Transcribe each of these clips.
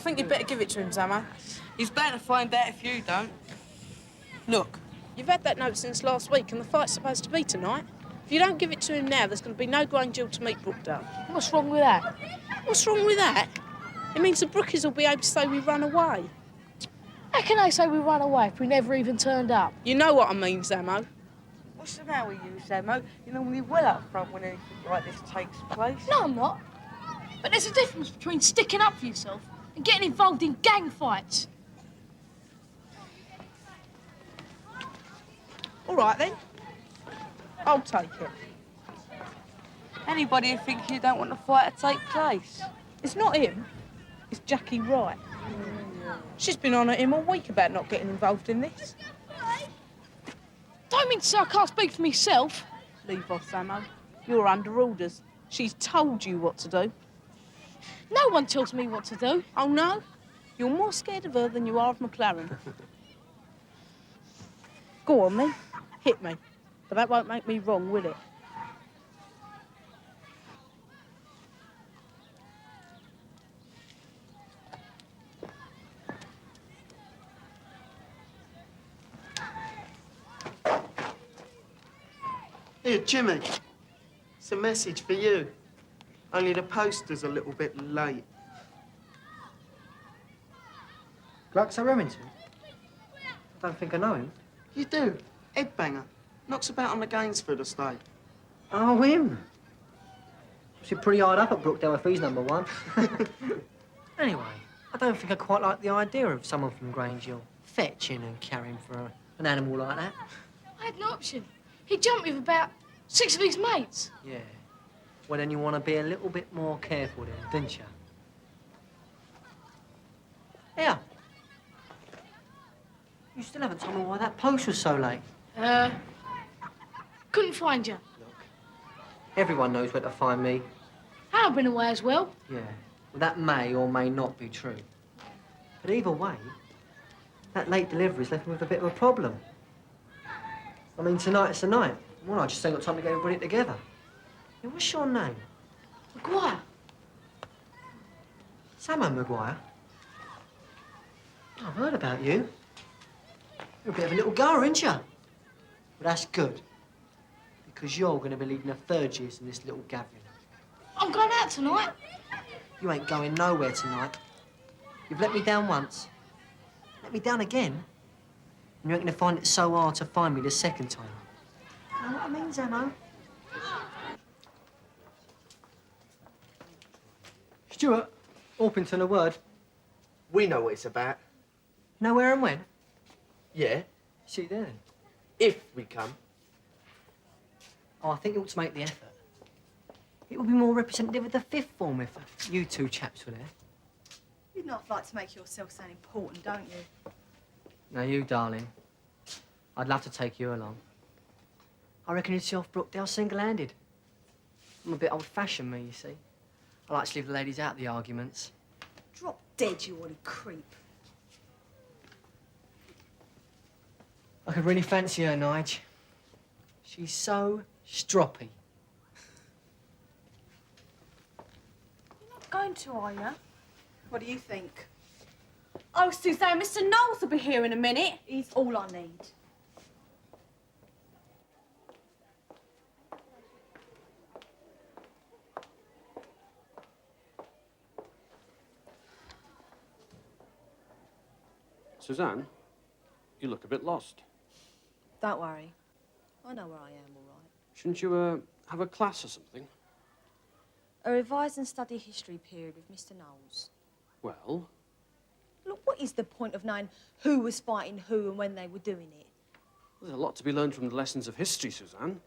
think you'd better give it to him, Zamo. He's bound to find out if you don't. Look, you've had that note since last week and the fight's supposed to be tonight. If you don't give it to him now, there's going to be no Grange to meet Brookdale. What's wrong with that? What's wrong with that? It means the Brookies will be able to say we run away. How can they say we run away if we never even turned up? You know what I mean, Zamo. What's the matter with you, Samo? You're normally well up front when anything like this takes place. No, I'm not. But there's a difference between sticking up for yourself and getting involved in gang fights. All right, then. I'll take it. Anybody who thinks you don't want the fight to take place? It's not him. It's Jackie Wright. She's been on at him all week about not getting involved in this. Don't mean to say I can't speak for myself. Leave off, Samo. You're under orders. She's told you what to do. No one tells me what to do. Oh, no? You're more scared of her than you are of McLaren. Go on, then. Hit me. But that won't make me wrong, will it? Here, Jimmy. It's a message for you. Only the poster's a little bit late. Gluxo Remington? I don't think I know him. You do. Headbanger. Knocks about on the Gainsford estate. Oh, him? She's pretty hard up at Brookdale if he's number one. Anyway, I don't think I quite like the idea of someone from Grange you're fetching and carrying for an animal like that. I had an option. He jumped with about 6 of his mates. Yeah. Well, then you want to be a little bit more careful then, didn't you? Yeah. You still haven't told me why that post was so late. Couldn't find you. Look, everyone knows where to find me. I've been away as well. Yeah. Well, that may or may not be true. But either way, that late delivery's left me with a bit of a problem. I mean, tonight's the night. Well, I just ain't got time to get everybody together. Yeah, what's your name? Maguire. Samo Maguire. I've heard about you. You're a bit of a little goer, aren't you? Well, that's good. Because you're going to be leading the third years in this little gathering. I'm going out tonight. You ain't going nowhere tonight. You've let me down once. Let me down again. And you ain't going to find it so hard to find me the second time. You know what I mean, Zamo? Stuart, Orpington, a word. We know what it's about. Know where and when? Yeah, See you then. if we come. Oh, I think you ought to make the effort. It would be more representative of the fifth form if you two chaps were there. You'd not like to make yourself sound important, don't you? Now, you, darling, I'd love to take you along. I reckon you'd see off Brookdale single-handed. I'm a bit old-fashioned, me, you see. I like to leave the ladies out of the arguments. Drop dead, you old creep. I could really fancy her, Nige. She's so stroppy. You're not going to, are you? What do you think? Oh, Suzanne, Mr. Knowles will be here in a minute. He's all I need. Suzanne, you look a bit lost. Don't worry. I know where I am, all right. Shouldn't you, have a class or something? A revise and study history period with Mr. Knowles. Well, Look, what is the point of knowing who was fighting who and when they were doing it? there's a lot to be learned from the lessons of history, Suzanne.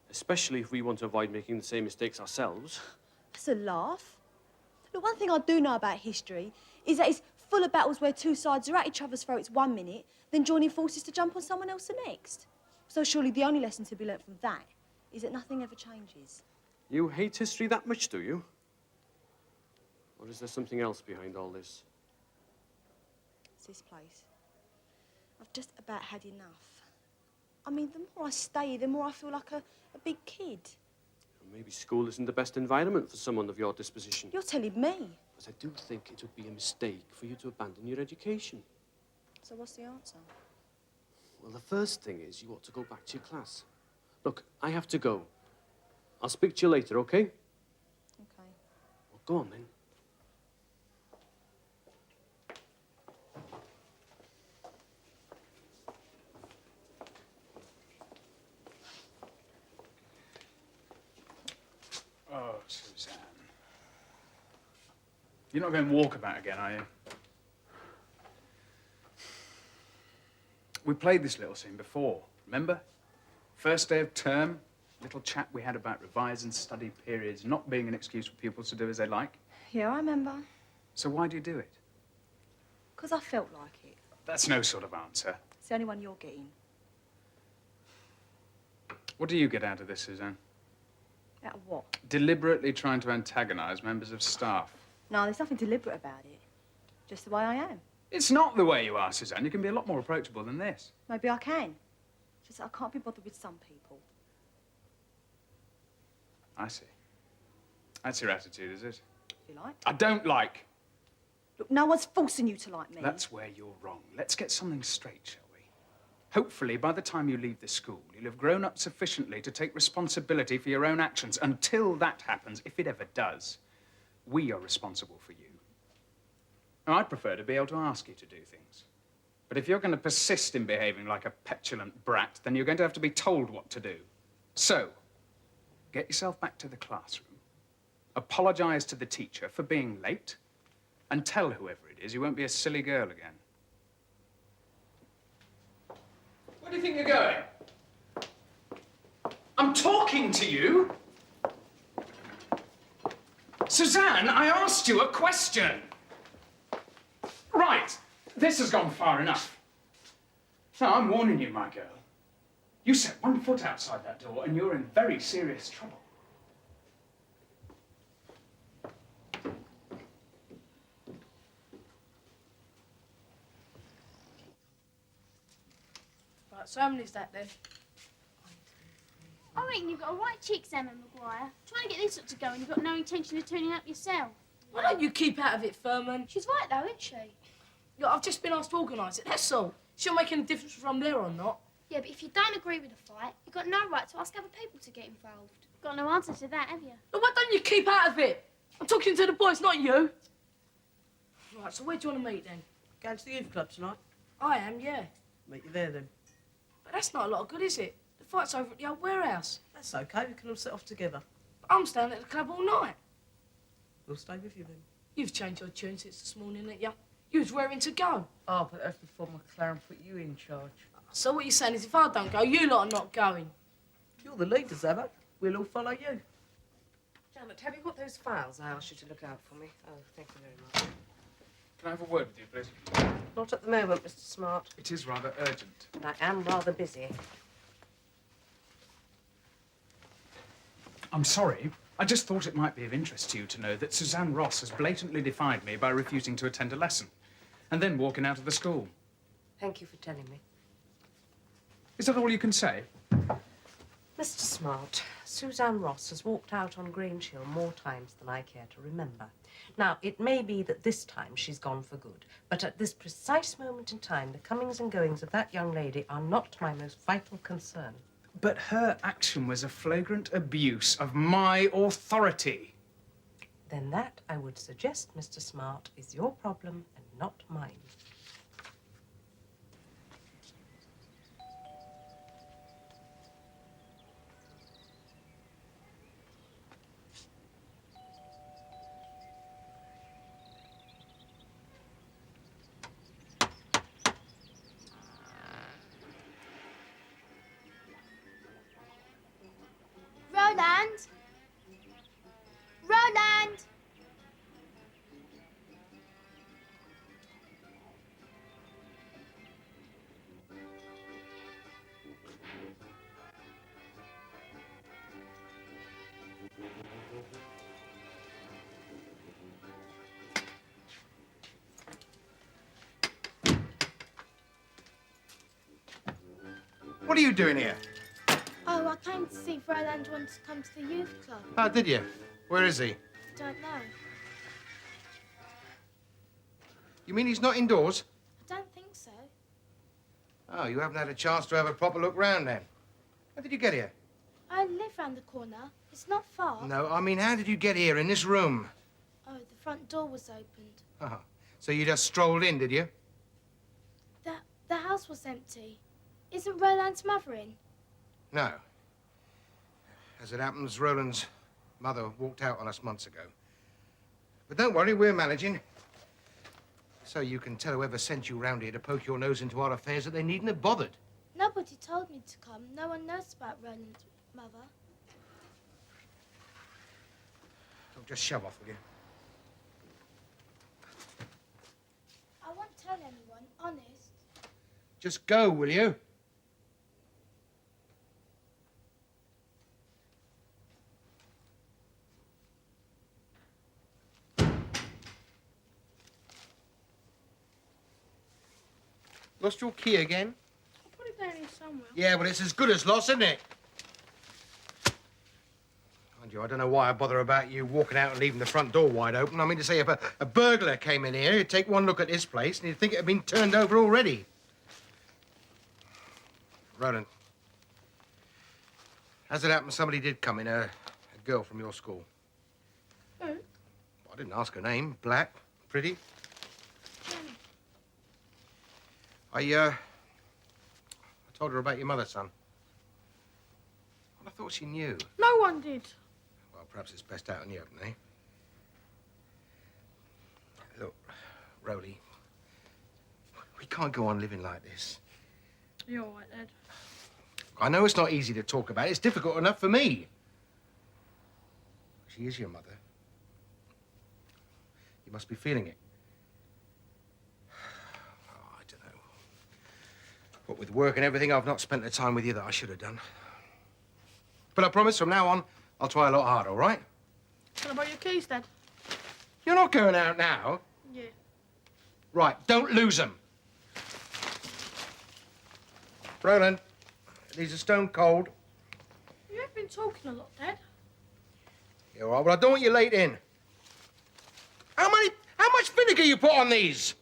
Especially if we want to avoid making the same mistakes ourselves. That's a laugh. Look, one thing I do know about history is that it's full of battles where two sides are at each other's throats 1 minute, then joining forces to jump on someone else the next. So surely the only lesson to be learnt from that is that nothing ever changes. You hate history that much, do you? Or is there something else behind all this? It's this place. I've just about had enough. I mean, the more I stay, the more I feel like a big kid. Maybe school isn't the best environment for someone of your disposition. You're telling me. But I do think it would be a mistake for you to abandon your education. So what's the answer? Well, the first thing is you ought to go back to your class. Look, I have to go. I'll speak to you later, okay? Okay. Well, go on, then. Oh, Suzanne. You're not going walkabout again, are you? We played this little scene before, remember? First day of term, little chat we had about revise and study periods not being an excuse for pupils to do as they like. Yeah, I remember. So why do you do it? Because I felt like it. That's no sort of answer. It's the only one you're getting. What do you get out of this, Suzanne? Out of what? Deliberately trying to antagonize members of staff. No, there's nothing deliberate about it. Just the way I am. It's not the way you are, Suzanne. You can be a lot more approachable than this. Maybe I can. Just that I can't be bothered with some people. I see. That's your attitude, is it? If you like. I don't like. Look, no one's forcing you to like me. That's where you're wrong. Let's get something straight, shall we? Hopefully, by the time you leave the school, you'll have grown up sufficiently to take responsibility for your own actions. Until that happens, if it ever does, we are responsible for you. Now, I'd prefer to be able to ask you to do things. But if you're going to persist in behaving like a petulant brat, then you're going to have to be told what to do. So, get yourself back to the classroom, apologize to the teacher for being late, and tell whoever it is you won't be a silly girl again. Where do you think you're going? I'm talking to you. Suzanne, I asked you a question. Right, this has gone far enough. Now, I'm warning you, my girl. You set one foot outside that door and you're in very serious trouble. Right, so how many's that then? I reckon you've got a right cheek, Sam and Maguire. Trying to get this up to go and you've got no intention of turning up yourself. Why don't you keep out of it, Furman? She's right, though, isn't she? Look, I've just been asked to organise it, that's all. She'll make any difference from there or not. Yeah, but if you don't agree with the fight, you've got no right to ask other people to get involved. Got no answer to that, have you? Look, why don't you keep out of it? I'm talking to the boys, not you. Right, so where do you want to meet then? Going to the youth club tonight? I am, yeah. Meet you there then. But that's not a lot of good, is it? The fight's over at the old warehouse. That's okay, we can all set off together. But I'm staying at the club all night. We'll stay with you then. You've changed your tune since this morning, ain't you? You was raring to go. Oh, but that's before McLaren put you in charge. So what you're saying is if I don't go, you lot are not going. You're the leaders, Emma. We'll all follow you. Janet, have you got those files I asked you to look out for me? Oh, thank you very much. Can I have a word with you, please? Not at the moment, Mr. Smart. It is rather urgent. And I am rather busy. I'm sorry. I just thought it might be of interest to you to know that Suzanne Ross has blatantly defied me by refusing to attend a lesson and then walking out of the school. Thank you for telling me. Is that all you can say? Mr. Smart, Suzanne Ross has walked out on Grange Hill more times than I care to remember. Now, it may be that this time she's gone for good, but at this precise moment in time, the comings and goings of that young lady are not my most vital concern. But her action was a flagrant abuse of my authority. Then that, I would suggest, Mr. Smart, is your problem and not mine. Roland! Roland! What are you doing here? Oh, I came to see if Roland wanted to come to the youth club. Oh, did you? Where is he? Don't know. You mean he's not indoors? I don't think so. Oh, you haven't had a chance to have a proper look round then. How did you get here? I live round the corner. It's not far. No, I mean, how did you get here in this room? Oh, the front door was opened. Oh, so you just strolled in, did you? The house was empty. Isn't Roland's mother in? No. As it happens, Roland's mother walked out on us months ago. But don't worry, we're managing. So you can tell whoever sent you round here to poke your nose into our affairs that they needn't have bothered. Nobody told me to come. No one knows about Roland's mother. Don't just shove off, will you? I won't tell anyone, honest. Just go, will you? Lost your key again? I'll put it down here somewhere. Yeah, but it's as good as lost, isn't it? Mind you, I don't know why I bother about you walking out and leaving the front door wide open. I mean to say, if a burglar came in here, he'd take one look at this place and he'd think it had been turned over already. Roland, as it happened, somebody did come in, a girl from your school. Who? I didn't ask her name. Black, pretty. I told her about your mother, son. Well, I thought she knew. No one did. Well, perhaps it's best out in the open, eh? Look, Roly, we can't go on living like this. You're all right, Dad. I know it's not easy to talk about. It's difficult enough for me. She is your mother. You must be feeling it. Oh, I don't know. What with work and everything, I've not spent the time with you that I should have done. But I promise from now on, I'll try a lot harder, all right? What about your keys, Dad? You're not going out now. Yeah. Right, don't lose them. Roland, these are stone cold. You have been talking a lot, Dad. Yeah, all right, well, I don't want you late in. How much vinegar you put on these?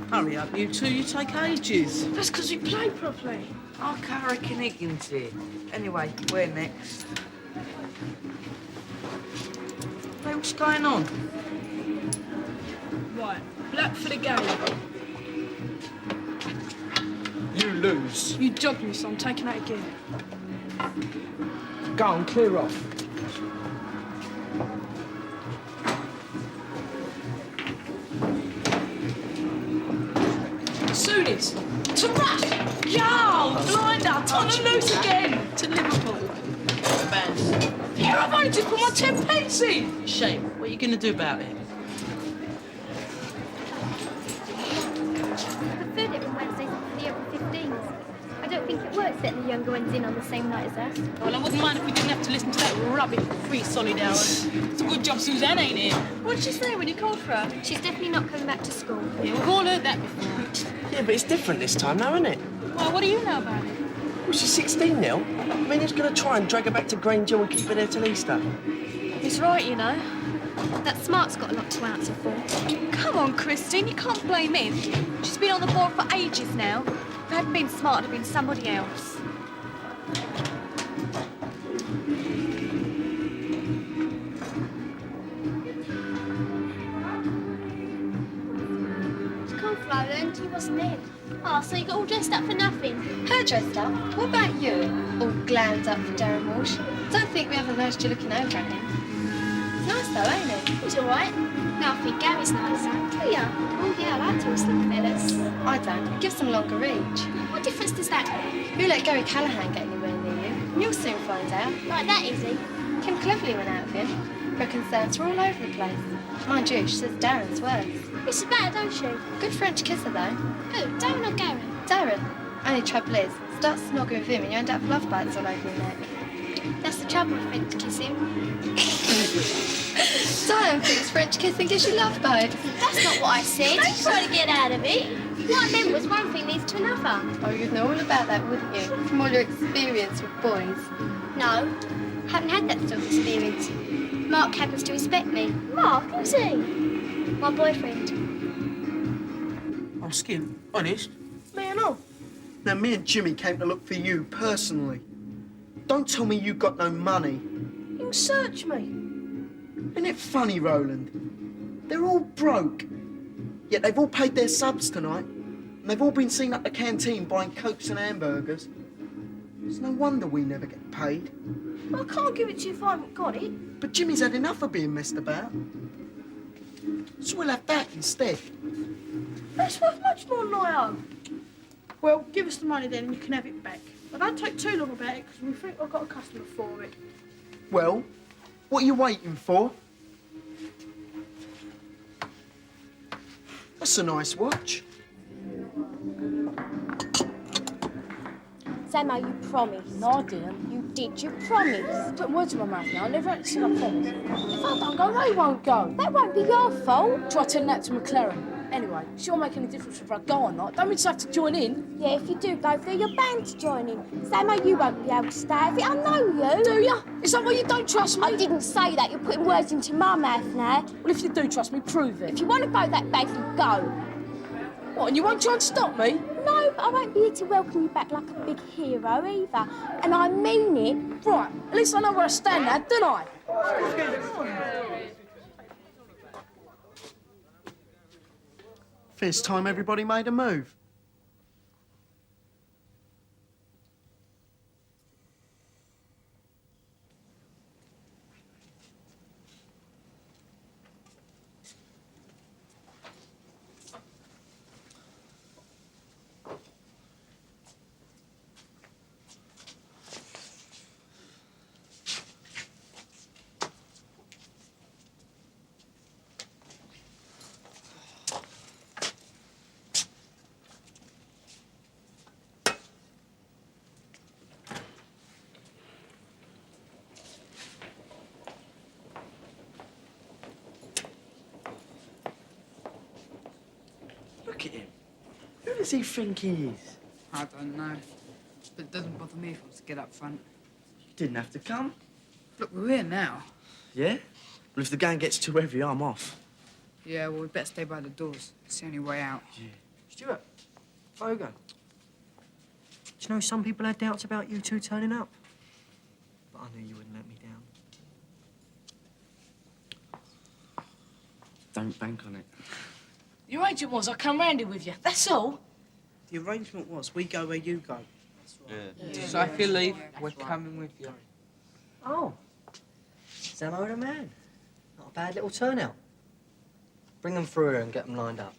Hurry up, you two. You take ages. That's because we play properly. I can't reckon Higgins here. Anyway, we're next. Hey, what's going on? Right, black for the game. You lose. You jogged me, so I'm taking that again. Go on, clear off. Soonies, to rush! Yo, blinder, on the loose again! To Liverpool. Bands. Here, I've only just put my 10 pence in! Shame. What are you going to do about it? I preferred it on Wednesdays for the upper 15s. I don't think it works letting the younger ones in on the same night as us. Well, I wouldn't mind if we didn't have to listen to that rubbish for 3 solid hours. It's a good job Suzanne ain't here. What did she say when you called for her? She's definitely not coming back to school. Yeah, we've all heard that before. Yeah, but it's different this time now, isn't it? Well, what do you know about it? Well, she's 16 now. I mean, who's going to try and drag her back to Grange and keep her there till Easter? He's right, you know. That Smart's got a lot to answer for. Come on, Christine, you can't blame him. She's been on the board for ages now. If it hadn't been Smart, it'd have been somebody else. Roland, he wasn't in. Oh, so you got all dressed up for nothing? Her dressed up? What about you? All glammed up for Darren Walsh. Don't think we ever noticed you looking over at him. He's nice though, ain't he? He's all right. No, I think Gary's nicer. Do ya? Oh, yeah, I like tall, slim fellas. I don't. It gives them longer reach. What difference does that make? You let Gary Callahan get anywhere near you, you'll soon find out. Like that easy? Kim Cleverly went out of him. Reckons Darren's all over the place. Mind you, she says Darren's worse. It's better, don't she? Good French kisser, though. Who, Darren or Gary? Darren. Only trouble is, start snogging with him and you end up with love bites all over your neck. That's the trouble with French kissing. Diane thinks French kissing gives you love boats. That's not what I said. Don't try to get out of it. What I meant was one thing leads to another. Oh, you'd know all about that, wouldn't you? From all your experience with boys. No, haven't had that sort of experience. Mark happens to respect me. Mark, who's he? My boyfriend. Oh, Skin, honest? Man off. Now, me and Jimmy came to look for you personally. Don't tell me you got no money. You can search me. Isn't it funny, Roland? They're all broke. Yet they've all paid their subs tonight. And they've all been seen up the canteen buying cokes and hamburgers. It's no wonder we never get paid. Well, I can't give it to you if I haven't got it. But Jimmy's had enough of being messed about. So we'll have that instead. That's worth much more than I owe. Well, give us the money then and you can have it back. But don't take too long about it because we think I've got a customer for it. Well, what are you waiting for? That's a nice watch. Samo, you promised. No, I didn't. You did, you promised. Put words in my mouth now. I never actually said I promised. If I don't go, they won't go. That won't be your fault. Try telling that to McLaren. Anyway, it's not make any difference if I go or not. Don't mean to have to join in. Yeah, if you do go through, you're bound to join in. Samo, you won't be able to stay out of it. I know you. Do you? Is that why you don't trust me? I didn't say that. You're putting words into my mouth now. Well, if you do trust me, prove it. If you want to go that badly, go. What, and you won't try and stop me? No, but I won't be here to welcome you back like a big hero either. And I mean it. Right, at least I know where I stand now, don't I? First time everybody made a move. Look at him. Who does he think he is? I don't know. But it doesn't bother me if I was to get up front. You didn't have to come. Look, we're here now. Yeah? Well, if the gang gets too heavy, I'm off. Yeah, well, we better stay by the doors. It's the only way out. Yeah. Stuart, Fogo. Do you know some people had doubts about you two turning up? But I knew you wouldn't let me down. Don't bank on it. The arrangement was I come round here with you, that's all. The arrangement was we go where you go. So if you leave, we're coming with you. Oh. Samo the man. Not a bad little turnout. Bring them through here and get them lined up.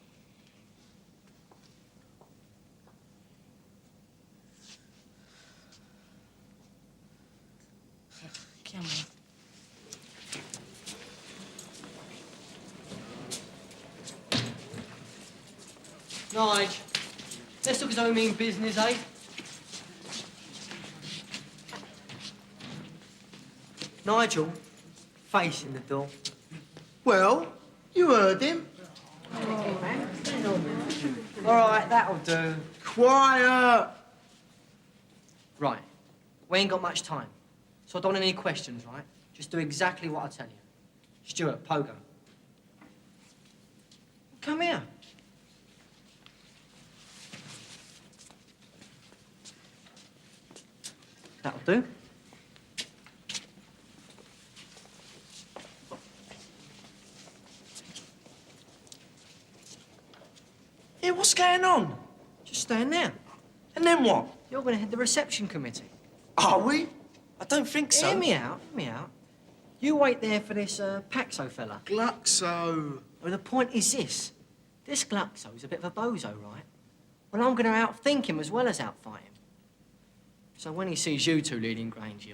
Come on. Nige, let's look as though we mean business, eh? Nigel, facing the door. Well, you heard him. All right, that'll do. Quiet! Right, we ain't got much time, so I don't want any questions, right? Just do exactly what I tell you. Stuart, Pogo. Come here. That'll do. Yeah, what's going on? Just stand there. And then what? You're going to head the reception committee. Are we? I don't think so. Hear me out, hear me out. You wait there for this Paxo fella. Gluxo. Well, the point is this Gluxo's a bit of a bozo, right? Well, I'm going to outthink him as well as outfight him. So when he sees you two leading Grange,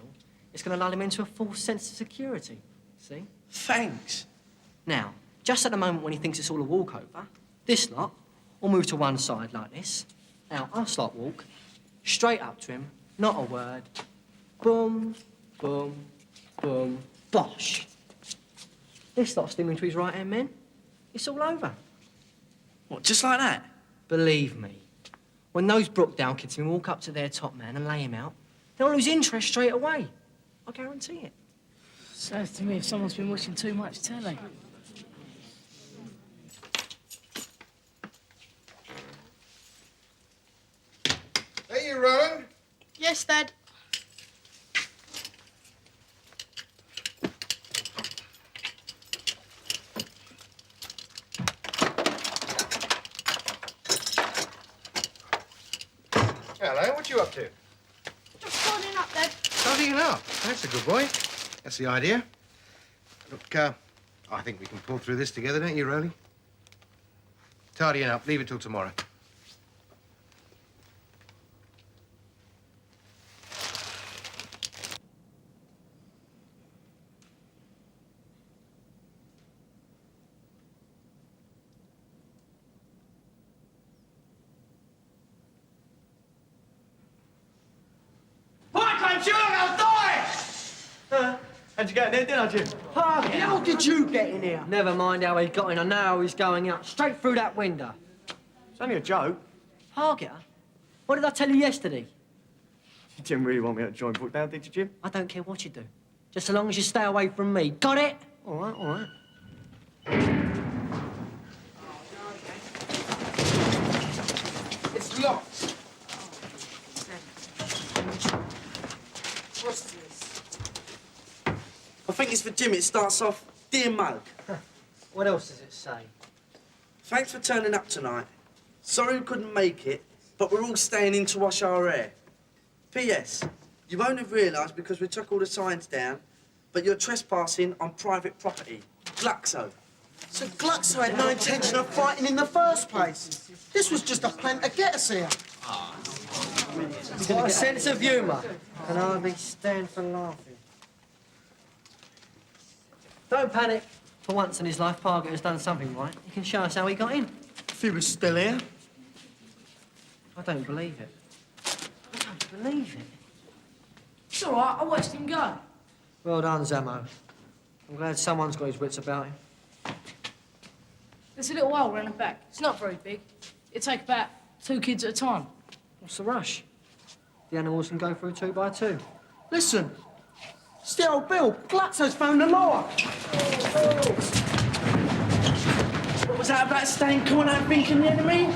it's going to lull him into a false sense of security. See? Thanks. Now, just at the moment when he thinks it's all a walkover, this lot will move to one side like this. Now, I'll slot walk straight up to him, not a word. Boom, Boom, boom, bosh. This lot steaming to his right-hand men. It's all over. What, just like that? Believe me, when those Brookdale kids can walk up to their top man and lay him out, they'll lose interest straight away. I guarantee it. Sounds to me if someone's been watching too much telly. Hey, you, Roland. Yes, Dad. Hello, what you up to? Just tidying up, Dad. Tidying up. That's a good boy. That's the idea. Look, I think we can pull through this together, don't you, Rolly? Tidying up. Leave it till tomorrow. How'd you get in there, didn't you? Harvey, how did you get in here? Never mind how he got in. I know how he's going out. Straight through that window. It's only a joke. Harger, what did I tell you yesterday? You didn't really want me to join Brookdale, did you, Jim? I don't care what you do. Just so long as you stay away from me. Got it? All right, all right. It's locked. What's this? I think it's for Jim. It starts off, Dear Mug. What else does it say? Thanks for turning up tonight. Sorry we couldn't make it, but we're all staying in to wash our hair. P.S. You won't have realised because we took all the signs down, but you're trespassing on private property. Gluxo. So Gluxo had no intention of fighting in the first place. This was just a plan to get us here. What a sense of humour. Can hardly stand for laughing. Don't panic. For once in his life, Parker has done something right. He can show us how he got in. If he was still here. I don't believe it. I don't believe it. It's all right, I watched him go. Well done, Zammo. I'm glad someone's got his wits about him. There's a little hole round the back. It's not very big. It'd take about 2 kids at a time. What's the rush? The animals can go through 2 by 2. Listen. It's the old Bill. Gluxo's found the law. What was that about staying cool and thinking the enemy?